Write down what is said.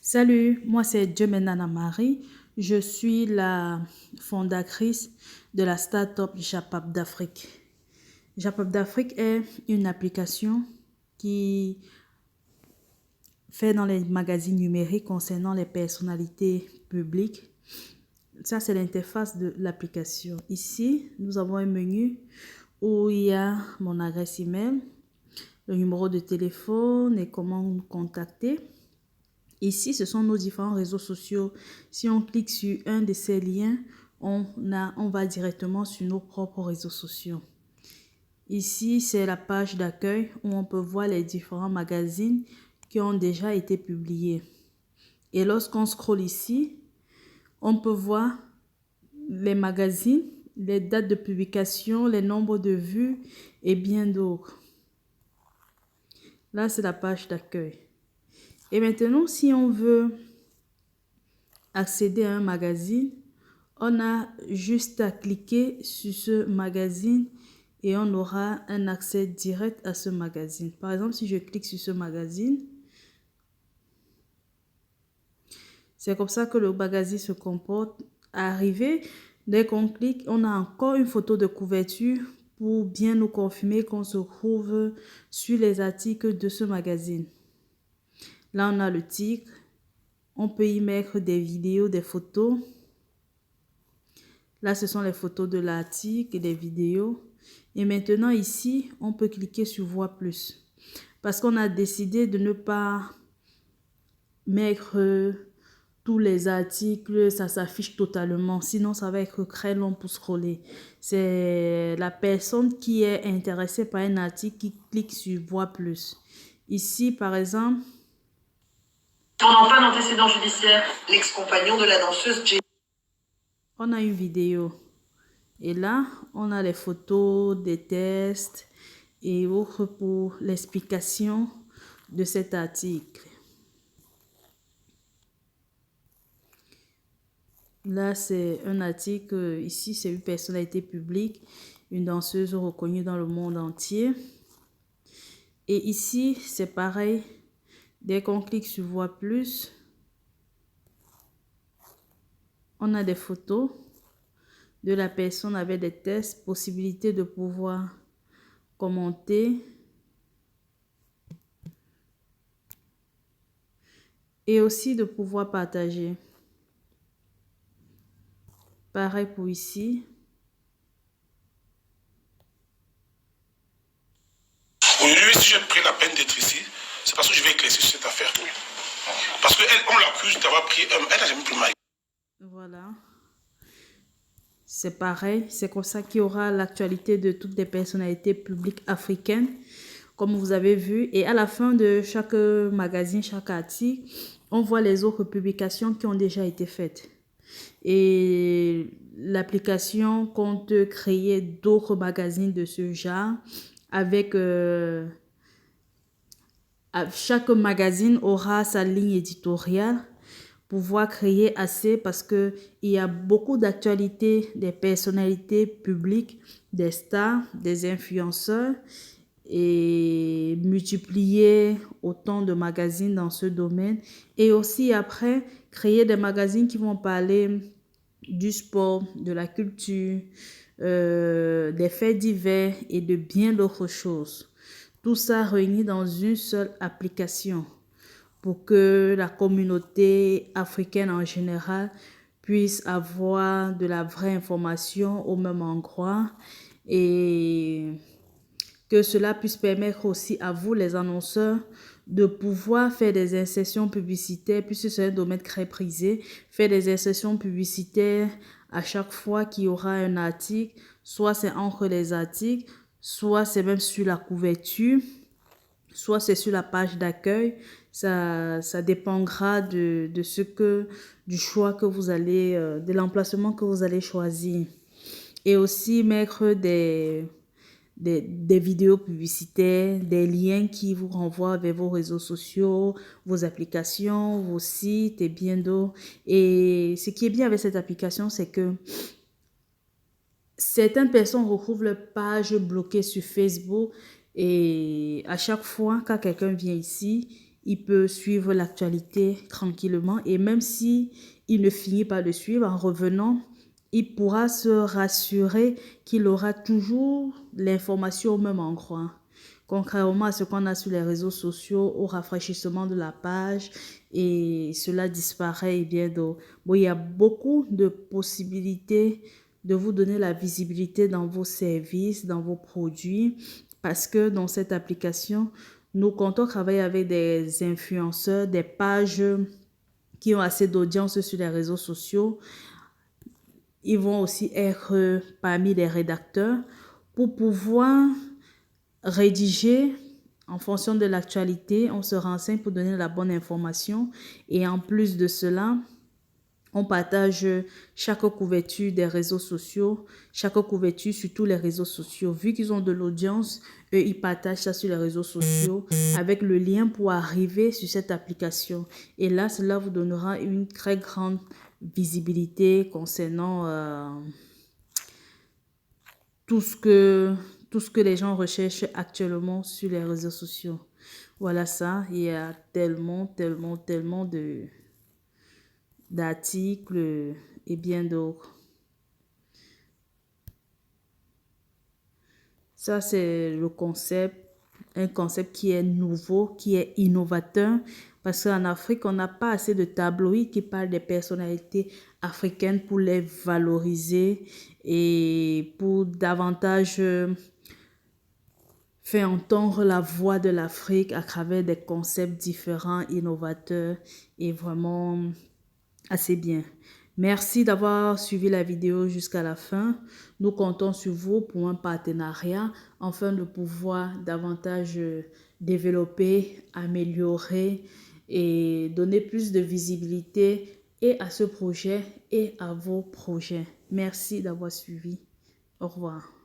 Salut, moi c'est Djemenana Marie. Je suis la fondatrice de la start-up Japap d'Afrique. Japap d'Afrique est une application qui fait dans les magazines numériques concernant les personnalités publiques. Ça, c'est l'interface de l'application. Ici, nous avons un menu où il y a mon adresse email, le numéro de téléphone et comment me contacter. Ici, ce sont nos différents réseaux sociaux. Si on clique sur un de ces liens, on va directement sur nos propres réseaux sociaux. Ici, c'est la page d'accueil où on peut voir les différents magazines qui ont déjà été publiés. Et lorsqu'on scrolle ici, on peut voir les magazines, les dates de publication, les nombres de vues et bien d'autres. Là, c'est la page d'accueil. Et maintenant, si on veut accéder à un magazine, on a juste à cliquer sur ce magazine et on aura un accès direct à ce magazine. Par exemple, si je clique sur ce magazine, c'est comme ça que le magazine se comporte. Arrivé, dès qu'on clique, on a encore une photo de couverture pour bien nous confirmer qu'on se trouve sur les articles de ce magazine. Là, on a le titre. On peut y mettre des vidéos, des photos. Là, ce sont les photos de l'article et des vidéos. Et maintenant, ici, on peut cliquer sur Voir plus. Parce qu'on a décidé de ne pas mettre tous les articles, ça s'affiche totalement. Sinon, ça va être très long pour scroller. C'est la personne qui est intéressée par un article qui clique sur Voir plus. Ici, par exemple, Tournant pas d'antécédent judiciaire, l'ex-compagnon de la danseuse J. on a une vidéo. Et là, on a les photos, des tests et autres pour l'explication de cet article. Là, c'est un article, ici, c'est une personnalité publique, une danseuse reconnue dans le monde entier. Et ici, c'est pareil. Dès qu'on clique sur Voir plus, on a des photos de la personne avec des tests, possibilité de pouvoir commenter et aussi de pouvoir partager. Pareil pour ici. Aujourd'hui, si j'ai pris la peine d'être ici, c'est parce que je vais éclaircir cette affaire. Parce qu'on l'accuse d'avoir pris un... Elle n'a jamais pris ma... Voilà. C'est pareil. C'est comme ça qu'il y aura l'actualité de toutes les personnalités publiques africaines, comme vous avez vu. Et à la fin de chaque magazine, chaque article, on voit les autres publications qui ont déjà été faites. Et l'application compte créer d'autres magazines de ce genre avec... chaque magazine aura sa ligne éditoriale, pouvoir créer assez parce que il y a beaucoup d'actualités, des personnalités publiques, des stars, des influenceurs et multiplier autant de magazines dans ce domaine et aussi après créer des magazines qui vont parler du sport, de la culture, des faits divers et de bien d'autres choses. Tout ça réuni dans une seule application pour que la communauté africaine en général puisse avoir de la vraie information au même endroit et que cela puisse permettre aussi à vous, les annonceurs, de pouvoir faire des insertions publicitaires, puisque c'est un domaine très prisé, faire des insertions publicitaires à chaque fois qu'il y aura un article, soit c'est entre les articles, soit c'est même sur la couverture, soit c'est sur la page d'accueil. Ça dépendra de du choix que vous allez, de l'emplacement que vous allez choisir. Et aussi mettre des vidéos publicitaires, des liens qui vous renvoient vers vos réseaux sociaux, vos applications, vos sites et bien d'autres. Et ce qui est bien avec cette application, c'est que certaines personnes retrouvent leur page bloquée sur Facebook et à chaque fois, quand quelqu'un vient ici, il peut suivre l'actualité tranquillement. Et même si il ne finit pas de suivre, en revenant, il pourra se rassurer qu'il aura toujours l'information au même endroit. Contrairement à ce qu'on a sur les réseaux sociaux, au rafraîchissement de la page, et cela disparaît. Et bien donc, bon, il y a beaucoup de possibilités de vous donner la visibilité dans vos services, dans vos produits, parce que dans cette application, nous comptons travailler avec des influenceurs, des pages qui ont assez d'audience sur les réseaux sociaux. Ils vont aussi être parmi les rédacteurs pour pouvoir rédiger en fonction de l'actualité. On se renseigne pour donner la bonne information. Et en plus de cela, on partage chaque couverture des réseaux sociaux, chaque couverture sur tous les réseaux sociaux. Vu qu'ils ont de l'audience, eux, ils partagent ça sur les réseaux sociaux avec le lien pour arriver sur cette application. Et là, cela vous donnera une très grande visibilité concernant tout ce que les gens recherchent actuellement sur les réseaux sociaux. Voilà ça. Il y a tellement d'articles et bien d'autres. Ça, c'est le concept, un concept qui est nouveau, qui est innovateur, parce qu'en Afrique, on n'a pas assez de tabloïds qui parlent des personnalités africaines pour les valoriser et pour davantage faire entendre la voix de l'Afrique à travers des concepts différents, innovateurs et vraiment assez bien. Merci d'avoir suivi la vidéo jusqu'à la fin. Nous comptons sur vous pour un partenariat afin de pouvoir davantage développer, améliorer et donner plus de visibilité et à ce projet et à vos projets. Merci d'avoir suivi. Au revoir.